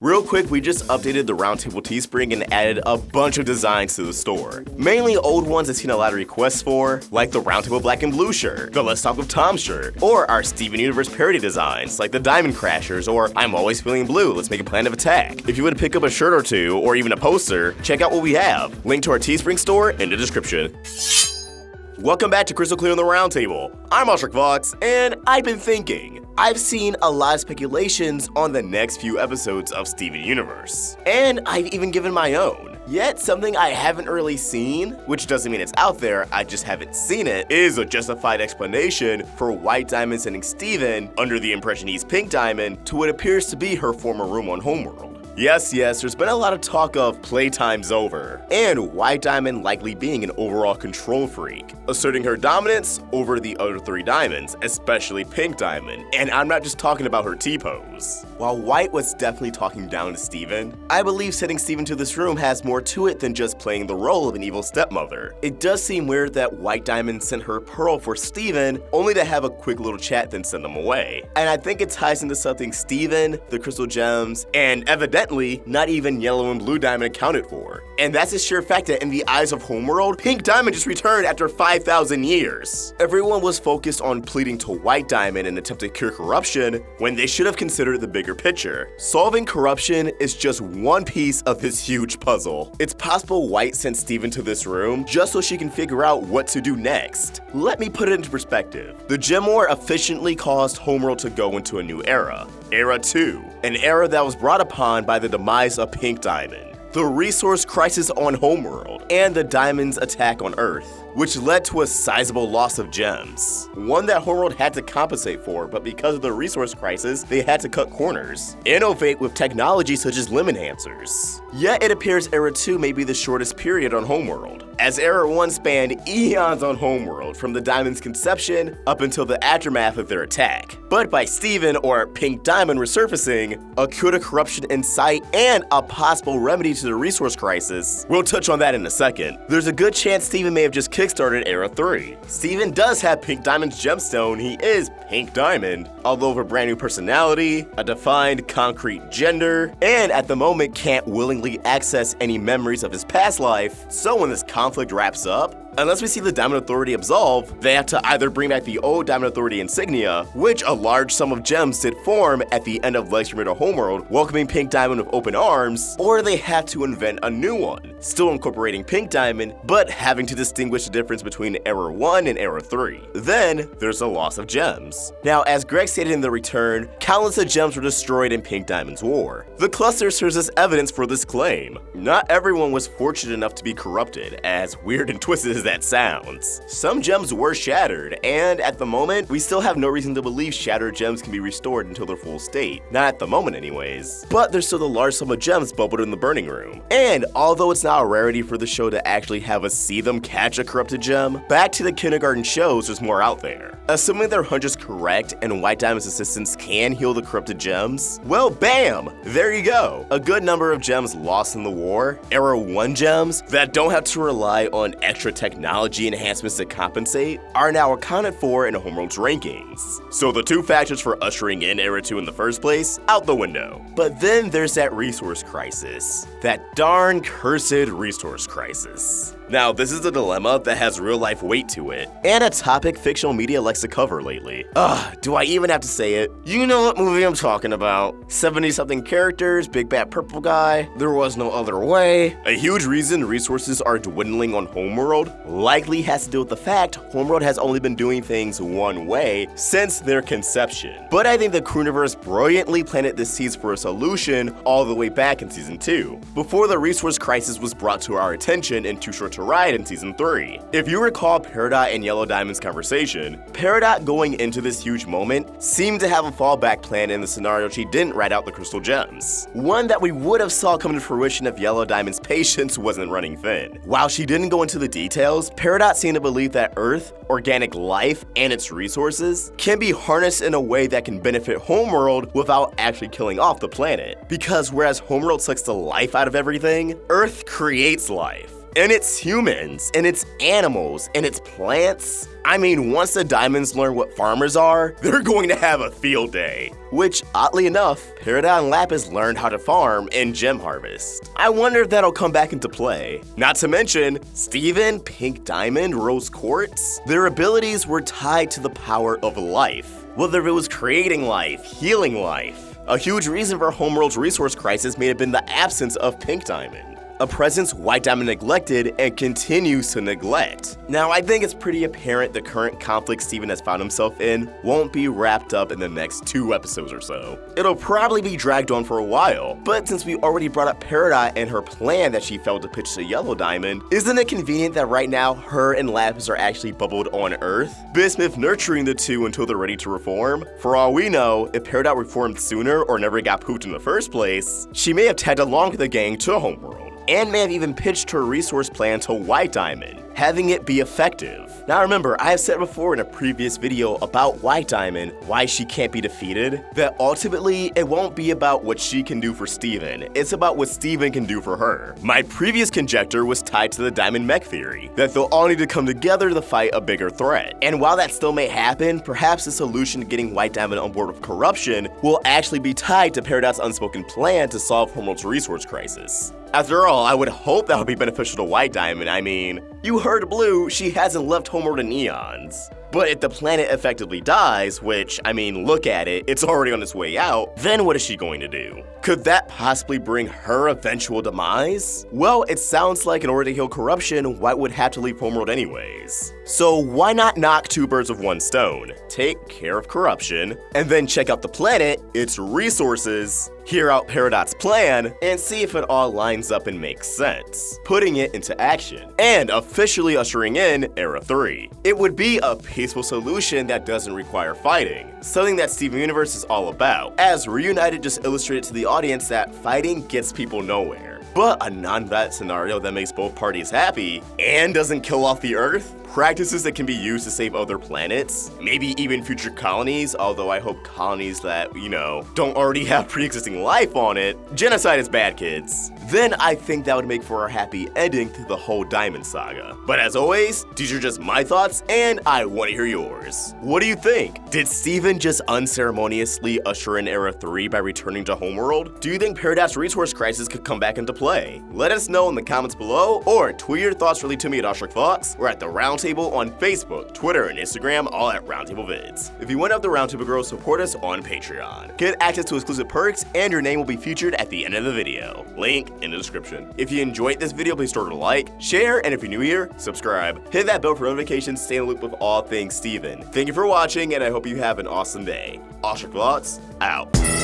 Real quick, we just updated the Roundtable Teespring and added a bunch of designs to the store. Mainly old ones I've seen a lot of requests for, like the Roundtable Black and Blue shirt, the Let's Talk with Tom shirt, or our Steven Universe parody designs, like the Diamond Crashers, or I'm Always Feeling Blue, Let's Make a Plan of Attack. If you want to pick up a shirt or two, or even a poster, check out what we have. Link to our Teespring store in the description. Welcome back to Crystal Clear on the Roundtable. I'm AwestruckVox, and I've been thinking. I've seen a lot of speculations on the next few episodes of Steven Universe, and I've even given my own. Yet something I haven't really seen, which doesn't mean it's out there, I just haven't seen it, is a justified explanation for White Diamond sending Steven, under the impression he's Pink Diamond, to what appears to be her former room on Homeworld. Yes, there's been a lot of talk of playtime's over, and White Diamond likely being an overall control freak, asserting her dominance over the other three diamonds, especially Pink Diamond, and I'm not just talking about her T-pose. While White was definitely talking down to Steven, I believe sending Steven to this room has more to it than just playing the role of an evil stepmother. It does seem weird that White Diamond sent her pearl for Steven, only to have a quick little chat then send them away. And I think it ties into something Steven, the crystal gems, and evidently not even Yellow and Blue Diamond accounted for. And that's a sheer fact that in the eyes of Homeworld, Pink Diamond just returned after 5,000 years. Everyone was focused on pleading to White Diamond in an attempt to cure corruption, when they should have considered the bigger picture. Solving corruption is just one piece of this huge puzzle. It's possible White sent Steven to this room just so she can figure out what to do next. Let me put it into perspective. The Gem War efficiently caused Homeworld to go into a new era. Era 2, an era that was brought upon by the demise of Pink Diamond, the resource crisis on Homeworld, and the Diamond's attack on Earth, which led to a sizable loss of gems. One that Homeworld had to compensate for, but because of the resource crisis, they had to cut corners, innovate with technology such as limb enhancers. Yet it appears Era 2 may be the shortest period on Homeworld, as Era 1 spanned eons on Homeworld, from the Diamond's conception up until the aftermath of their attack. But by Steven, or Pink Diamond, resurfacing, a cure to corruption in sight, and a possible remedy to the resource crisis, we'll touch on that in a second. There's a good chance Steven may have just kickstarted Era 3. Steven does have Pink Diamond's gemstone, he is Pink Diamond, although with a brand new personality, a defined concrete gender, and at the moment can't willingly access any memories of his past life, so when this conflict wraps up, unless we see the Diamond Authority absolve, they have to either bring back the old Diamond Authority insignia, which a large sum of gems did form at the end of Lex Remoto Homeworld, welcoming Pink Diamond with open arms, or they have to invent a new one, still incorporating Pink Diamond, but having to distinguish the difference between Era 1 and Era 3. Then, there's a loss of gems. Now, as Greg stated in The Return, countless of gems were destroyed in Pink Diamond's war. The cluster serves as evidence for this claim. Not everyone was fortunate enough to be corrupted, as weird and twisted as that sounds. Some gems were shattered, and at the moment, we still have no reason to believe shattered gems can be restored until their full state. Not at the moment anyways. But there's still the large sum of gems bubbled in the burning room. And although it's not a rarity for the show to actually have us see them catch a corrupted gem, back to the kindergarten shows there's more out there. Assuming their hunch is correct and White Diamond's assistants can heal the corrupted gems, well bam! There you go. A good number of gems lost in the war, Era 1 gems that don't have to rely on extra technology enhancements to compensate, are now accounted for in Homeworld's rankings. So the two factors for ushering in Era 2 in the first place, out the window. But then there's that resource crisis. That darn cursed resource crisis. Now, this is a dilemma that has real-life weight to it, and a topic fictional media likes to cover lately. Do I even have to say it? You know what movie I'm talking about. 70-something characters, big bad purple guy, there was no other way. A huge reason resources are dwindling on Homeworld likely has to do with the fact Homeworld has only been doing things one way since their conception. But I think the Crewniverse brilliantly planted the seeds for a solution all the way back in Season 2, before the resource crisis was brought to our attention in Too Short to Ride in Season 3. If you recall Peridot and Yellow Diamond's conversation, Peridot going into this huge moment seemed to have a fallback plan in the scenario she didn't write out the crystal gems. One that we would have saw come to fruition if Yellow Diamond's patience wasn't running thin. While she didn't go into the details, Peridot seemed to believe that Earth, organic life, and its resources can be harnessed in a way that can benefit Homeworld without actually killing off the planet. Because whereas Homeworld sucks the life out of everything, Earth creates life. And it's humans, and it's animals, and it's plants. I mean, once the diamonds learn what farmers are, they're going to have a field day. Which, oddly enough, Peridot and Lapis learned how to farm and gem harvest. I wonder if that'll come back into play. Not to mention, Steven, Pink Diamond, Rose Quartz, their abilities were tied to the power of life. Whether it was creating life, healing life. A huge reason for Homeworld's resource crisis may have been the absence of Pink Diamond. A presence White Diamond neglected and continues to neglect. Now, I think it's pretty apparent the current conflict Steven has found himself in won't be wrapped up in the next 2 episodes or so. It'll probably be dragged on for a while, but since we already brought up Peridot and her plan that she failed to pitch to Yellow Diamond, isn't it convenient that right now her and Lapis are actually bubbled on Earth? Bismuth nurturing the two until they're ready to reform? For all we know, if Peridot reformed sooner or never got pooped in the first place, she may have tagged along with the gang to Homeworld, and may have even pitched her resource plan to White Diamond, having it be effective. Now remember, I have said before in a previous video about White Diamond, why she can't be defeated, that ultimately it won't be about what she can do for Steven, it's about what Steven can do for her. My previous conjecture was tied to the Diamond Mech theory, that they'll all need to come together to fight a bigger threat. And while that still may happen, perhaps the solution to getting White Diamond on board with corruption will actually be tied to Peridot's unspoken plan to solve Homeworld's resource crisis. After all, I would hope that would be beneficial to White Diamond. I mean, you heard Blue, she hasn't left Homeworld in eons. But if the planet effectively dies, which, I mean, look at it, it's already on its way out, then what is she going to do? Could that possibly bring her eventual demise? Well, it sounds like in order to heal corruption, White would have to leave Homeworld anyways. So why not knock 2 birds with 1 stone? Take care of corruption, and then check out the planet, its resources, hear out Peridot's plan, and see if it all lines up and makes sense, putting it into action, and officially ushering in Era 3. It would be a peaceful solution that doesn't require fighting, something that Steven Universe is all about, as Reunited just illustrated to the audience that fighting gets people nowhere. But a non-bat scenario that makes both parties happy and doesn't kill off the Earth? Practices that can be used to save other planets, maybe even future colonies, although I hope colonies that, don't already have pre-existing life on it. Genocide is bad, kids. Then I think that would make for a happy ending to the whole Diamond Saga. But as always, these are just my thoughts, and I want to hear yours. What do you think? Did Steven just unceremoniously usher in Era 3 by returning to Homeworld? Do you think Peridot's resource crisis could come back into play? Let us know in the comments below, or tweet your thoughts really to me at AwestruckVox, or at the Roundtable on Facebook, Twitter, and Instagram, all at Roundtable Vids. If you want to help the Roundtable girls, support us on Patreon. Get access to exclusive perks, and your name will be featured at the end of the video. Link in the description. If you enjoyed this video, please throw it a like, share, and if you're new here, subscribe. Hit that bell for notifications, stay in the loop with all things Steven. Thank you for watching, and I hope you have an awesome day. AwestruckVox, out.